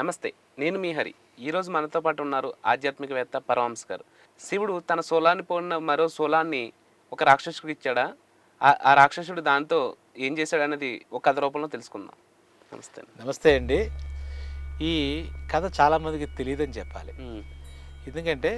నమస్తే, నేను మీ హరి. ఈరోజు మనతో పాటు ఉన్నారు ఆధ్యాత్మికవేత్త పరమహంస గారు. శివుడు తన శూలాన్ని పోలిన మరో శూలాన్ని ఒక రాక్షసుడికి ఇచ్చాడా? ఆ రాక్షసుడు దాంతో ఏం చేశాడనేది ఒక కథ రూపంలో తెలుసుకుందాం. నమస్తే అండి. నమస్తే అండి. ఈ కథ చాలామందికి తెలియదని చెప్పాలి. ఉమ్, ఎందుకంటే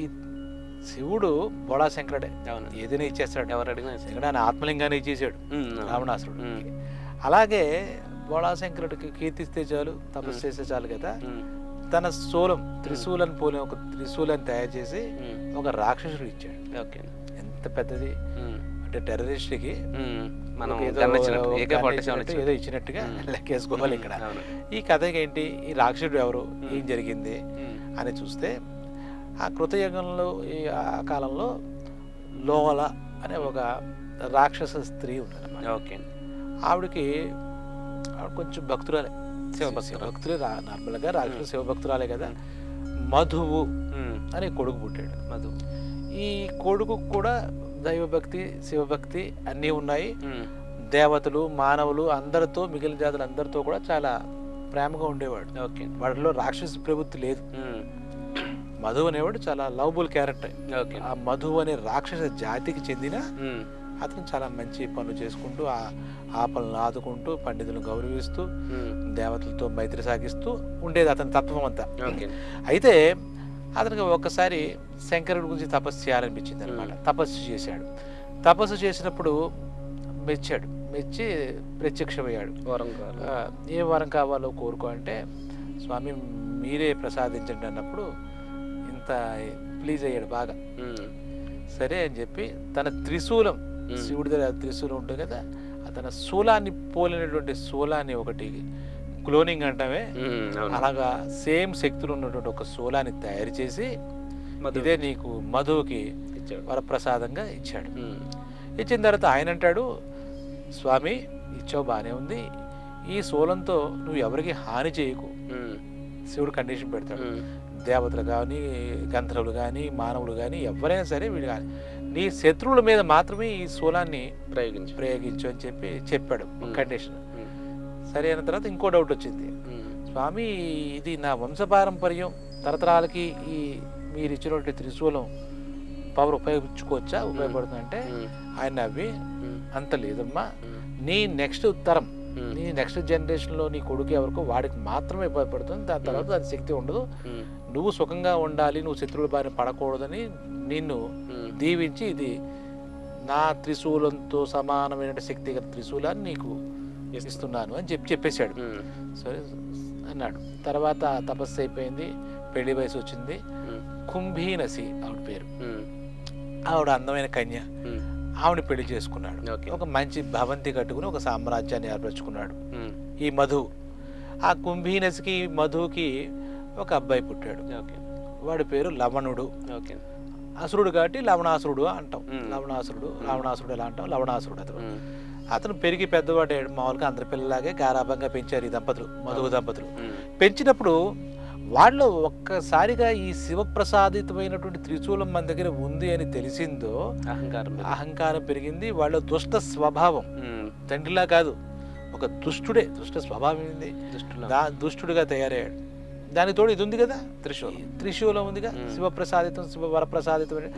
ఈ శివుడు బోళాశంకరుడే, అవును. ఏదైనా ఇచ్చేస్తాడు. ఎవరు అడిగినా ఇస్తాడు. ఎందుకంటే ఆయన ఆత్మలింగాన్ని ఇచ్చేసాడు అవును. రావణాసురుడు. ఉమ్, అలాగే బోళాశంకరుడికి కీర్తిస్తే చాలు, తపస్సు చేస్తే చాలు కదా. ఉమ్, తన శూలం త్రిశూలని పోలిన ఒక త్రిశూలాన్ని తయారు చేసి ఉమ్, ఒక రాక్షసుడు ఇచ్చాడు. ఓకే. ఎంత పెద్దది ఉమ్, అంటే టెర్రరిస్ట్కి ఉమ్, మనం ఏదో గమనించినట్టు ఒక AK-47 గన్ ఇచ్చినట్టు, ఇచ్చినట్టు. ఏదో ఇచ్చినట్టుగా లెక్కేసుకోవాలి ఇక్కడ. అవును. ఈ కథకి ఏంటి, ఈ రాక్షసుడు ఎవరు, ఏం జరిగింది ఉమ్, అని చూస్తే, ఆ కృతయుగంలో ఈ ఆ కాలంలో లోల అనే ఒక రాక్షస స్త్రీ ఉందన్నమాట. ఓకే. ఆవిడ కొంచెం భక్తురాలే, శివభక్తురాలు. భక్తులే నార్మల్గా రాక్షస శివభక్తురాలే కదా. మధువు ఉమ్, అనే కొడుకు పుట్టాడు. మధు. ఈ కొడుకు కూడా దైవభక్తి శివభక్తి అన్నీ ఉన్నాయి. ఉమ్, దేవతలు మానవులు అందరితో, మిగిలిన జాతులు అందరితో కూడా చాలా ప్రేమగా ఉండేవాడు. ఓకే. వాడిలో రాక్షస ప్రవృత్తి లేదు. ఉమ్, మధు అనేవాడు చాలా లవబుల్ క్యారెక్టర్. ఓకే. ఆ మధు అనే రాక్షస జాతికి చెందిన ఉమ్, అతను చాలా మంచి పనులు చేసుకుంటూ, ఆ ఆపలను ఆదుకుంటూ, పండితులను గౌరవిస్తూ, ఉమ్, దేవతలతో మైత్రి సాగిస్తూ ఉండేది అతని తత్వం అంతా. ఓకే. అయితే అతనికి ఒక్కసారి శంకరుడి గురించి తపస్సు చేయాలనిపించింది అనమాట. తపస్సు చేశాడు. తపస్సు చేసినప్పుడు మెచ్చి ప్రత్యక్షమయ్యాడు. వరం కావాలి. ఏ వరం కావాలో కోరుకో అంటే, స్వామి మీరే ప్రసాదించండి అన్నప్పుడు ఇంత ప్లీజ్ అయ్యాడు బాగా. ఉమ్, సరే అని చెప్పి తన త్రిశూలం, శివుడి దగ్గర త్రిశూలం ఉంటుంది కదా, తన శూలాన్ని పోలినటువంటి శూలాన్ని ఒకటి క్లోనింగ్ అంటామే, ఉమ్, అవును. అలాగా సేమ్ శక్తులు ఉన్నటువంటి ఒక శూలాన్ని తయారు చేసి మధు ఇదే నీకు మధువుకి ఇచ్చాడు. వరప్రసాదంగా ఇచ్చాడు. ఉమ్, ఇచ్చిన తర్వాత ఆయన అంటాడు, స్వామి ఇచ్చావు బాగానే ఉంది, ఈ శూలంతో నువ్వు ఎవరికి హాని చేయకు. ఉమ్, శివుడు కండిషన్ పెడతాడు. ఉమ్, దేవతలు కానీ, గంధర్వులు కానీ, మానవులు కానీ, ఎవరైనా సరే వీళ్ళు కానీ నీ శత్రువుల మీద మాత్రమే ఈ శూలాన్ని ప్రయోగించు అని చెప్పాడు కండిషన్. ఉమ్, సరే అయిన తర్వాత ఇంకో డౌట్ వచ్చింది. ఉమ్, స్వామి ఇది నా వంశపారంపర్యం, తరతరాలకి ఈ మీరు ఇచ్చినటువంటి త్రిశూలం పవర్ ఉపయోగించుకోవచ్చా, ఉపయోగపడుతుందంటే ఉమ్, ఆయన నవ్వి, ఉమ్, అంత లేదమ్మా, ఉమ్, నీ నెక్స్ట్ తరం, ఉమ్, నీ నెక్స్ట్ జనరేషన్లో నీ కొడుకు ఎవరికో వాడికి మాత్రమే ఉపయోగపడుతుంది, దాని తర్వాత దాని శక్తి ఉండదు. ఉమ్, నువ్వు సుఖంగా ఉండాలి, నువ్వు శత్రువుల బారిన పడకూడదని నిన్ను ఉమ్, దీవించి ఇది నా త్రిశూలంతో సమానమైన శక్తి గల త్రిశూలాన్ని నీకు ఇస్తున్నాను అని చెప్పేశాడు. ఉమ్, సరే అన్నాడు. తర్వాత తపస్సు అయిపోయింది, పెళ్లి వయసు వచ్చింది. ఉమ్, కుంభీనసి ఆవిడ పేరు. ఉమ్, ఆవిడ అందమైన కన్య. ఉమ్, ఆవిడ పెళ్లి చేసుకున్నాడు. ఓకే. ఒక మంచి భవంతి కట్టుకుని ఒక సామ్రాజ్యాన్ని ఏర్పరచుకున్నాడు ఉమ్, ఈ మధు. ఆ కుంభీనసికి మధుకి ఒక అబ్బాయి పుట్టాడు. ఓకే. వాడి పేరు లవణుడు. ఓకే. అసురుడు కాబట్టి లవణాసురుడు అంటాం. మ్మ్. రావణాసురుడు ఎలా అంటాం, లవణాసురుడు అతను. ఉమ్, అతను పెరిగి పెద్దవాడాడు. మామూలుగా అందరి పిల్లలాగే గారాభంగా పెంచారు ఈ దంపతులు, మధువు దంపతులు. ఉమ్, పెంచినప్పుడు వాళ్ళలో ఒక్కసారిగా ఈ శివప్రసాదితమైనటువంటి త్రిశూలం మన దగ్గర ఉంది అని తెలిసిందో అహంకారం పెరిగింది. వాళ్ళ దుష్ట స్వభావం, ఉమ్, తండ్రిలా కాదు, ఒక దుష్ట స్వభావం ఉంది, దుష్టుడిగా తయారయ్యాడు. దానికి తోడు ఇది ఉంది కదా, త్రిశూలం ఉందిగా, శివప్రసాదితం, వరప్రసాదితం.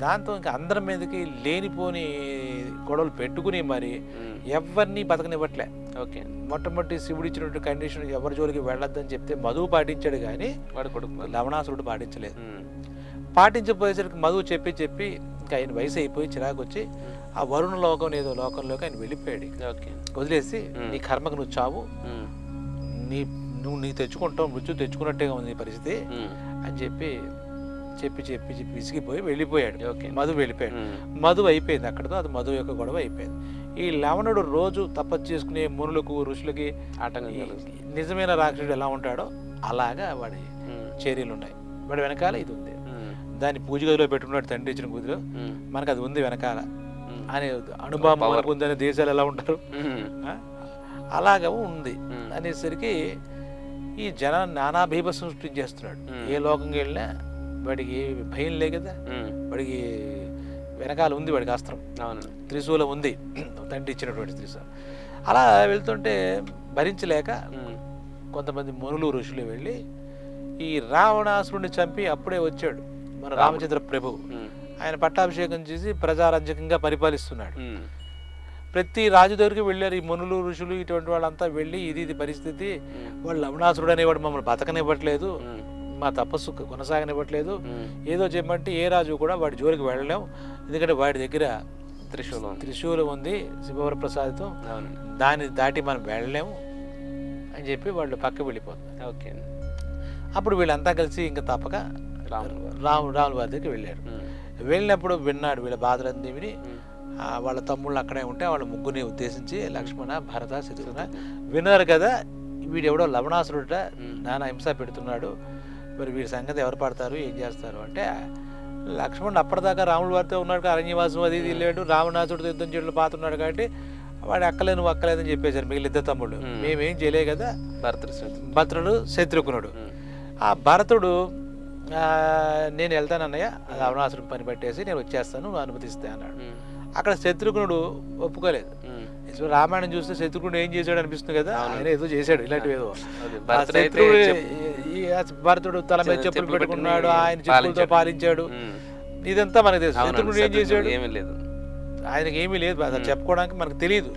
దాంతో ఇంకా అందరి మీదకి లేనిపోని గొడవలు పెట్టుకుని మరి ఎవరిని బతకనివ్వట్లే. ఓకే. మొట్టమొదటి శివుడు ఇచ్చినటువంటి కండిషన్ ఎవరి జోలికి వెళ్ళొద్దని చెప్తే మధువు పాటించాడు, కానీ వాడు కొడుకు లవణాసురుడు పాటించలేదు. పాటించబోయేసరికి మధువు చెప్పి ఇంకా ఆయన వయసు అయిపోయి చిరాకు వచ్చి ఆ వరుణ లోకం ఏదో లోకంలోకి ఆయన వెళ్ళిపోయాడు. ఓకే. వదిలేసి నీ కర్మకు నువ్వు చావు, ఉమ్, నువ్వు తెచ్చుకుంటావు, మృత్యు తెచ్చుకున్నట్టుగా ఉంది నీ పరిస్థితి ఉమ్, అని చెప్పి విసిగిపోయి వెళ్ళిపోయాడు. ఓకే. మధు వెళ్ళిపోయాడు. ఉమ్, మధు అయిపోయింది అక్కడతో, అది మధు యొక్క గొడవ అయిపోయింది. ఈ లవణుడు రోజు తపస్సు చేసుకునే మునులకు ఋషులకి ఆటంకం ఈ కలుగుతుంది. నిజమైన రాక్షసుడు ఎలా ఉంటాడో అలాగా వాడి ఉమ్, చర్యలు ఉన్నాయి. వాడి వెనకాల ఇది ఉంది. ఉమ్, దాన్ని పూజ గదిలో పెట్టుకున్నాడు తండ్రి ఇచ్చిన గుదిలో, ఉమ్, మనకు అది ఉంది వెనకాల ఉమ్, అనే అనుభవం మనకు ఉందనే దేశాలు ఎలా ఉంటారు, ఉమ్, అలాగా ఉంది ఉమ్, అనేసరికి ఈ జన నానా భీభత్సం సృష్టించేస్తున్నాడు. ఏ లోకంకి వెళ్ళినా వాడికి భయం లే కదా, ఉమ్, వాడికి వెనకాల ఉంది వాడికి అస్త్రం, అవును, త్రిశూలం ఉంది, తండ్రి ఇచ్చినటువంటి త్రిశూలం. అలా వెళ్తుంటే భరించలేక ఉమ్, కొంతమంది మునులు ఋషులు వెళ్ళి ఈ రావణాసురుడిని చంపి అప్పుడే వచ్చాడు మన రామచంద్ర ప్రభు. ఆయన పట్టాభిషేకం చేసి ప్రజారాజ్యకంగా పరిపాలిస్తున్నాడు. ప్రతి రాజు దగ్గరికి వెళ్ళారు ఈ మునులు ఋషులు, ఇటువంటి వాళ్ళంతా వెళ్ళి ఇది పరిస్థితి, వాళ్ళు లవణాసురుడు అనేవాడు మమ్మల్ని బతకనివ్వట్లేదు, మా తపస్సు కొనసాగనివ్వట్లేదు, ఏదో చెప్పమంటే ఏ రాజు కూడా వాడి జోలికి వెళ్ళలేం, ఎందుకంటే వాడి దగ్గర త్రిశూలం ఉంది శివవర ప్రసాదం, దాన్ని దాటి మనం వెళ్ళలేము అని చెప్పి వాళ్ళు పక్క వెళ్ళిపోతున్నారు. ఓకే. అప్పుడు వీళ్ళంతా కలిసి ఇంకా తప్పక రాముల వారి దగ్గరికి వెళ్ళారు. వెళ్ళినప్పుడు విన్నాడు వీళ్ళ బాధలన్నీ విని, వాళ్ళ తమ్ముళ్ళు అక్కడే ఉంటే వాళ్ళ ముగ్గురిని ఉద్దేశించి లక్ష్మణ భరత శత్రుఘ్న విన్నారు కదా, వీడెవడో లవణాసురుడ నానా హింస పెడుతున్నాడు, మరి వీడి సంగతి ఎవరు పడతారు ఏం చేస్తారు అంటే, లక్ష్మణుడు అప్పటిదాకా రాముల వారితో ఉన్నాడు, అరణ్యవాసం అది ఇది లేడు, రావణాసుడితో యుద్ధం చేయడంలో పాతున్నాడు కాబట్టి వాడు అక్కలే నువ్వు అక్కలేదని చెప్పేశారు మిగిలిన ఇద్దరు తమ్ముళ్ళు. మేమేం చేయలే కదా, భరతుడు శత్రుఘ్నుడు. ఆ భరతుడు నేను వెళ్తానన్నయ్య రావణాసురుడు పని పట్టేసి నేను వచ్చేస్తాను నువ్వు అనుమతిస్తే అన్నాడు. అక్కడ శత్రుఘ్నుడు ఒప్పుకోలేదు. రామాయణం చూస్తే శత్రుఘ్నుడు ఏం చేశాడు అనిపిస్తుంది కదా, ఆయన ఏదో చేశాడు ఇలాంటివి ఏదో. భరతుడు తల మీద చెప్పులు పెట్టుకున్నాడు, ఆయన చెప్పులతో పాలించాడు, ఇదంతా మనకు తెలుసు. శత్రుఘ్నుడు ఏం చేశాడు ఆయనకి ఏమీ లేదు, అసలు చెప్పుకోవడానికి మనకు తెలియదు,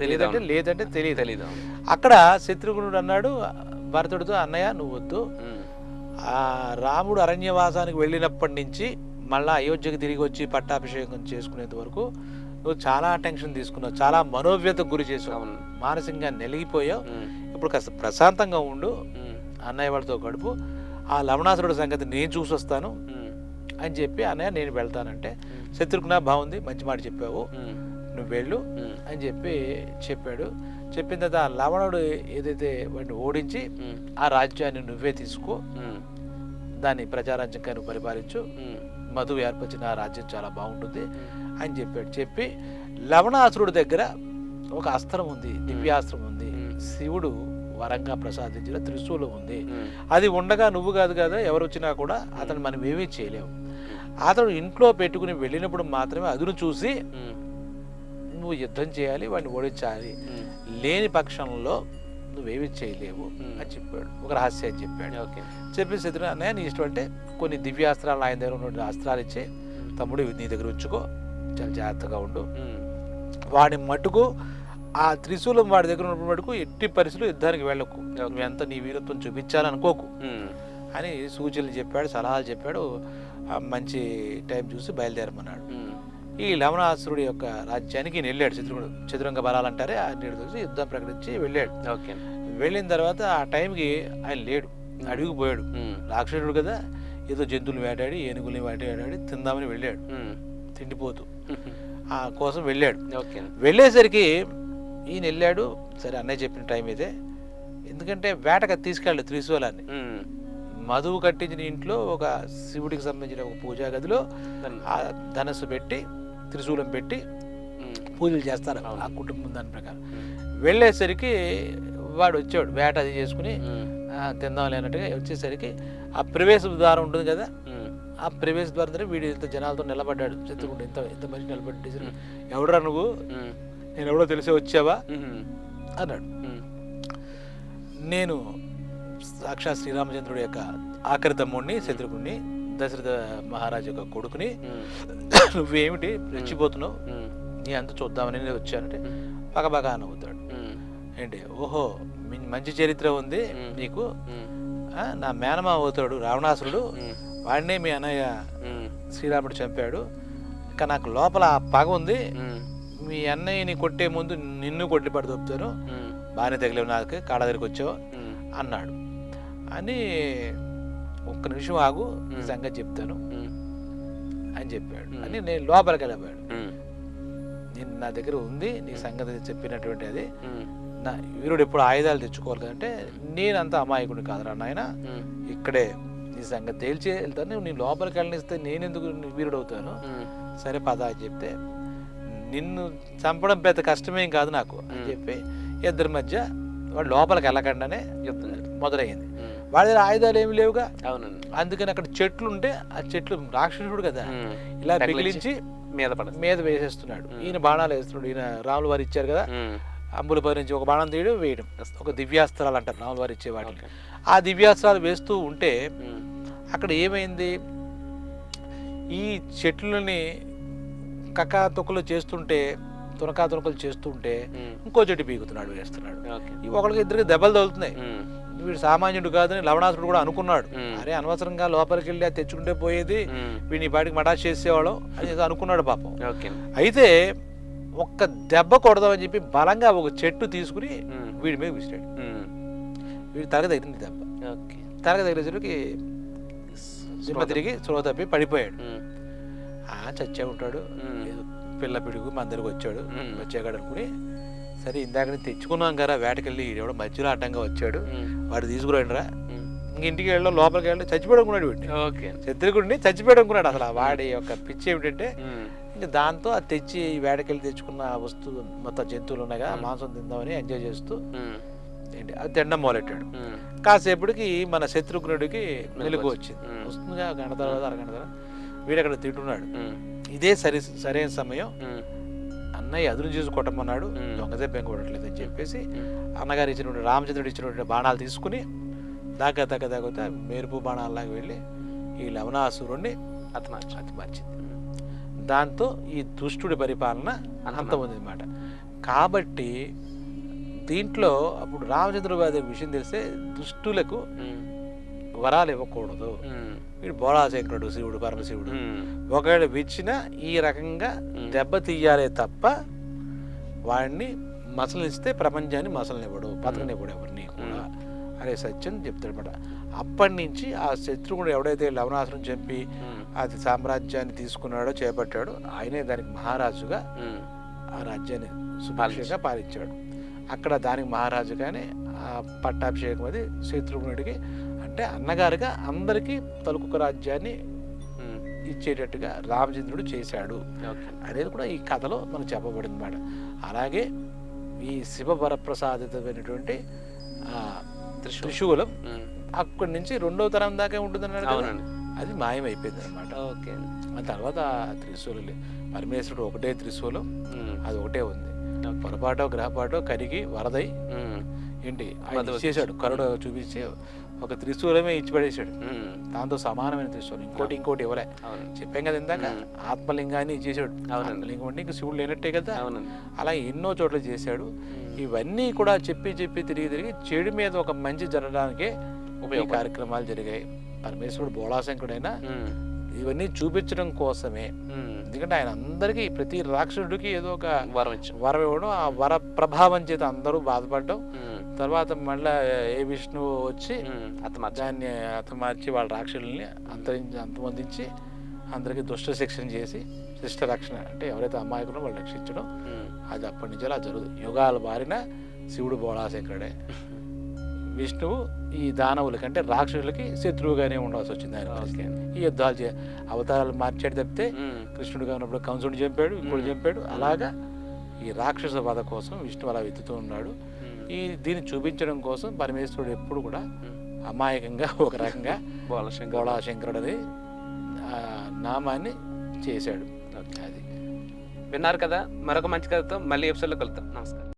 లేదంటే తెలియదు. అక్కడ శత్రుఘ్నుడు అన్నాడు భరతుడితో, అన్నయ్య నువ్వు వద్దు, ఆ రాముడు అరణ్యవాసానికి వెళ్ళినప్పటి నుంచి మళ్ళా అయోధ్యకు తిరిగి వచ్చి పట్టాభిషేకం చేసుకునేంత వరకు నువ్వు చాలా టెన్షన్ తీసుకున్నావు, చాలా మనోవ్యతకు గురి చేసావు, మానసికంగా నెలిగిపోయావు, ఇప్పుడు కాస్త ప్రశాంతంగా ఉండు, అన్నయ్య వాళ్ళతో గడుపు, ఆ లవణాసురుడు సంగతి నేను చూసి వస్తాను అని చెప్పి అన్నయ్య నేను వెళ్తానంటే, శత్రుఘ్న బాగుంది మంచి మాట చెప్పావు నువ్వు వెళ్ళు అని చెప్పి చెప్పాడు. చెప్పిన తర్వాత ఆ లవణుడు ఏదైతే వాడిని ఓడించి ఆ రాజ్యాన్ని నువ్వే తీసుకో, దాన్ని ప్రజారాజ్యంగా నువ్వు పరిపాలించు, మధువు ఏర్పరిచిన ఆ రాజ్యం చాలా బాగుంటుంది అని చెప్పాడు. చెప్పి లవణాసురుడి దగ్గర ఒక అస్త్రం ఉంది, దివ్యాస్త్రం ఉంది, శివుడు వరంగా ప్రసాదించిన త్రిశూలం ఉంది, అది ఉండగా నువ్వు కాదు కదా ఎవరు వచ్చినా కూడా అతను మనం ఏమీ చేయలేము, అతడు ఇంట్లో పెట్టుకుని వెళ్ళినప్పుడు మాత్రమే అదును చూసి నువ్వు యుద్ధం చేయాలి, వాడిని ఓడించాలి, లేని పక్షంలో నువ్వేమి చేయలేవు అని చెప్పాడు. ఒక రహస్యాన్ని చెప్పాడు. చెప్పి శత్రుఘ్న అన్నయ్య నీ ఇష్టం అంటే కొన్ని దివ్యాస్త్రాలు ఆయన దగ్గర ఉన్న అస్త్రాలు ఇచ్చి, తమ్ముడు నీ దగ్గర ఉంచుకో, చాలా జాగ్రత్తగా ఉండు, వాడి మటుకు ఆ త్రిశూలం వాడి దగ్గర ఉన్నప్పుడు మటుకు ఎట్టి పరిస్థితులు యుద్ధానికి వెళ్ళకు, నువ్వెంత నీ వీరత్వం చూపించాలనుకోకు అని సూచనలు చెప్పాడు, సలహాలు చెప్పాడు. మంచి టైం చూసి బయలుదేరమన్నాడు. ఈ లవణాసురుడి యొక్క రాజ్యానికి వెళ్ళాడు శత్రుఘ్నుడు. చతురంగ బలాలంటారే ఆ నీడు చూసి యుద్ధం ప్రకటించి వెళ్ళాడు. వెళ్ళిన తర్వాత ఆ టైంకి ఆయన లేడు, అడవికి పోయాడు. రాక్షసుడు కదా, ఏదో జంతువులు వేటాడి ఏనుగుల్ని వేటాడి తిందామని వెళ్ళాడు, తిండిపోతూ ఆ కోసం వెళ్ళాడు. వెళ్ళేసరికి ఈయన వెళ్ళాడు, సరే అన్నయ్య చెప్పిన టైం ఇదే, ఎందుకంటే వేటకు తీసుకెళ్ళాడు త్రిశూలాన్ని. మధువు కట్టించిన ఇంట్లో ఒక శివుడికి సంబంధించిన ఒక పూజా గదిలో ఆ ధనస్సు పెట్టి త్రిశూలం పెట్టి పూజలు చేస్తారు ఆ కుటుంబం దాని ప్రకారం. వెళ్ళేసరికి వాడు వచ్చాడు, వేట అది చేసుకుని తిందాం లేనట్టుగా వచ్చేసరికి ఆ ప్రవేశ ద్వారం ఉంటుంది కదా, ఆ ప్రవేశ ద్వారం దగ్గర వీడు ఇంత జనాలతో నిలబడ్డాడు. శత్రుఘ్నుడు ఇంత మంచి నిలబడి, ఎవడరా నువ్వు, నేను ఎవడో తెలిసే వచ్చావా అన్నాడు. నేను సాక్షాత్ శ్రీరామచంద్రుడి యొక్క ఆఖరి తమ్ముడిని, శత్రుఘ్నుడిని, దశరథ మహారాజు యొక్క కొడుకుని, నువ్వేమిటి రెచ్చిపోతున్నావు, నీ అంత చూద్దామని నేను వచ్చానంటే పగబగా నవ్వుతాడు. ఏంటి, ఓహో మంచి చరిత్ర ఉంది నీకు, నా మేనమా అవుతాడు రావణాసురుడు, వాడినే మీ అన్నయ్య శ్రీరాముడు చంపాడు, ఇంకా నాకు లోపల పగ ఉంది, మీ అన్నయ్యని కొట్టే ముందు నిన్ను కొట్టి పడి దొప్పుతాను, బాగానే తగిలేవు నాకు, కాళ్ళ దగ్గరికి వచ్చావు అన్నాడు. అని ఒక్క నిమిషం ఆగు సంగతి చెప్తాను అని చెప్పాడు. అని నేను లోపలికి వెళ్ళిపోయాడు. నేను నా దగ్గర ఉంది నీ సంగతి చెప్పినటువంటి అది, నా వీరుడు ఎప్పుడు ఆయుధాలు తెచ్చుకోవాలి కదంటే, నేనంత అమాయకుడిని కాదురా నాయన, ఇక్కడే నీ సంగతి తేల్చి వెళ్తాను, నేను లోపలికి వెళ్ళనిస్తే నేనెందుకు వీరుడు అవుతాను, సరే పద అని చెప్తే, నిన్ను చంపడం పెద్ద కష్టమేం కాదు నాకు అని చెప్పి ఇద్దరి మధ్య వాడు లోపలికి వెళ్ళకుండానే యుద్ధం మొదలైంది. వాడి దగ్గర ఆయుధాలు ఏమి లేవుగా, అందుకని అక్కడ చెట్లు ఉంటే ఆ చెట్లు రాక్షసుడు కదా ఇలా పెగిలించి మీద వేసేస్తున్నాడు. ఈయన బాణాలు వేస్తున్నాడు, ఈయన రాములు వారు ఇచ్చారు కదా అంబులపై నుంచి ఒక బాణం తీయడం వేయడం, ఒక దివ్యాస్త్రాలు అంటారు రాముల వారు ఇచ్చే వాటిని. ఆ దివ్యాస్త్రాలు వేస్తూ ఉంటే అక్కడ ఏమైంది, ఈ చెట్లని కక్కా తొక్కలు చేస్తుంటే, తునకా తునకలు చేస్తుంటే ఇంకో చెట్టు పీకుతున్నాడు, వేస్తున్నాడు. ఒకరికి ఇద్దరికి దెబ్బలు తగులుతున్నాయి. వీడు సామాన్యుడు కాదని లవణాసురుడు కూడా అనుకున్నాడు. అరే అనవసరంగా లోపలికి వెళ్ళి అది తెచ్చుకుంటే పోయేది, వీడిని బాడికి మటాష్ చేసేవాడు అని అనుకున్నాడు పాపం. అయితే ఒక్క దెబ్బ కొడదామని చెప్పి బలంగా ఒక చెట్టు తీసుకుని వీడి మీద విసిరాడు. వీడి తరగ తగిలింది దెబ్బ. తరగ తగిలేసరికి దిమ్మ తిరిగి స్లో తప్పి పడిపోయాడు. చచ్చే ఉంటాడు, పిల్ల పిడుగు మన దగ్గరకు వచ్చాడు, వచ్చేగాడు అనుకుని సరే ఇందాక తెచ్చుకున్నాం కదా వేటకెళ్ళి, ఎవడో మధ్యలో అడ్డంగా వచ్చాడు, వాడు తీసుకురాండిరా, ఇంక ఇంటికి వెళ్ళడం లోపలికి వెళ్ళి చచ్చిపోయాడు అనుకున్నాడు. వీడిని శత్రుకుడిని చచ్చిపోయాడు అనుకున్నాడు. అసలు వాడి యొక్క పిచ్చి ఏమిటంటే ఇంకా దాంతో అది తెచ్చి వేటకెళ్ళి తెచ్చుకున్న వస్తువు మొత్తం జంతువులు ఉన్నాయి కదా, మాంసం తిందామని ఎంజాయ్ చేస్తూ ఏంటి అది తినడం మొదలెట్టాడు. కాసేపటికి మన శత్రుఘ్నుడికి మెలుగు వచ్చింది. వస్తుందిగా గంట తర్వాత అరగంట తర్వాత వీడు అక్కడ తింటున్నాడు. ఇదే సరైన సమయం, అన్నయ్య అదును చూసి కొట్టమన్నాడు, దొంగదే బెంగ కొట్టలేదు అని చెప్పేసి అన్నగారు ఇచ్చినటువంటి రామచంద్రుడు ఇచ్చినటువంటి బాణాలు తీసుకుని దాకా మెరుపు బాణాల్లాగా వెళ్ళి ఈ లవణాసురుణ్ణి హతమార్చింది. దాంతో ఈ దుష్టుడి పరిపాలన అంతమంది అనమాట. కాబట్టి దీంట్లో అప్పుడు రామచంద్ర గారి విషయం తెలిస్తే దుష్టులకు వరాలు ఇవ్వకూడదు. వీడు బోళాశంకరుడు, శివుడు, పరమశివుడు, ఒకవేళ ఇచ్చినా ఈ రకంగా దెబ్బ తీయాలే తప్ప వాడిని మసలిస్తే ప్రపంచాన్ని మసలనివ్వడు, బతకనివ్వడు ఎవరిని కూడా అనే సత్యం చెప్తాడు అనమాట. అప్పటి నుంచి ఆ శత్రువుడు ఎవడైతే లవణాసురుని చంపి అది సామ్రాజ్యాన్ని తీసుకున్నాడో చేపట్టాడో ఆయనే దానికి మహారాజుగా ఆ రాజ్యాన్ని సుభిక్షంగా పాలించాడు. అక్కడ దానికి మహారాజుగానే ఆ పట్టాభిషేకం అది శత్రుఘ్నుడికి, అంటే అన్నగారుగా అందరికీ తలుకొక రాజ్యాన్ని ఇచ్చేటట్టుగా రామచంద్రుడు చేశాడు అనేది కూడా ఈ కథలో మనకు చెప్పబడింది అన్నమాట. అలాగే ఈ శివవరప్రసాదితమైనటువంటి త్రిశూలం అక్కడి నుంచి 2వ తరం దాకా ఉంటుందన్నాడు కదా, అది మాయమైపోయింది అనమాట. ఆ తర్వాత త్రిశూలం పరమేశ్వరుడు ఒకటే త్రిశూలం, అది ఒకటే ఉంది. పొరపాటో గ్రహపాటో కరిగి వరదై ఏంటి ఆయన చేశాడు, కరుణ చూపించి ఒక త్రిశూలమే ఇచ్చి పడేశాడు. దాంతో సమానమైన త్రిశూలం ఇంకోటి ఇవ్వలే. చెప్పాం కదా ఇందాక, ఆత్మలింగాన్ని ఇచ్చేసాడు. ఆత్మలింగం అంటే ఇంక శివుడు లేనట్టే కదా. అలా ఎన్నో చోట్ల చేశాడు. ఇవన్నీ కూడా చెప్పి తిరిగి చెడు మీద ఒక మంచి జరగడానికే ఈ కార్యక్రమాలు జరిగాయి. పరమేశ్వరుడు బోళాశంకరుడైనా ఇవన్నీ చూపించడం కోసమే. ఎందుకంటే ఆయన అందరికీ ప్రతి రాక్షసుడికి ఏదో ఒక వరం ఇవ్వడం, ఆ వర ప్రభావం చేత అందరూ బాధపడడం, తర్వాత మళ్ళా ఏ విష్ణువు వచ్చి దాన్ని హతమార్చి వాళ్ళ రాక్షసుల్ని అంతమొందించి అందరికీ దుష్ట శిక్షణ చేసి శిష్ట రక్షణ, అంటే ఎవరైతే అమాయకులో వాళ్ళు రక్షించడం, అది అప్పటి నుంచి అలా జరుగుతుంది. యుగాల బారిన శివుడు బోళాశంకరుడే, విష్ణువు ఈ దానవులకి అంటే రాక్షసులకి శత్రువుగానే ఉండాల్సి వచ్చింది. ఆయన ఈ యుద్ధాలు అవతారాలు మార్చాడు తప్పితే కృష్ణుడుగా ఉన్నప్పుడు కంసుడిని చంపాడు, ఇంకోటి చంపాడు. అలాగా ఈ రాక్షస వధ కోసం విష్ణువు అలా వెతుతూ ఉన్నాడు. దీన్ని చూపించడం కోసం పరమేశ్వరుడు ఎప్పుడు కూడా అమాయకంగా ఒక రకంగా బోళాశంకరుడు అనే నామాన్ని చేశాడు. అది విన్నారు కదా. మరొక మంచి కథతో మళ్ళీ ఎపిసోడ్లో కలుద్దాం. నమస్కారం.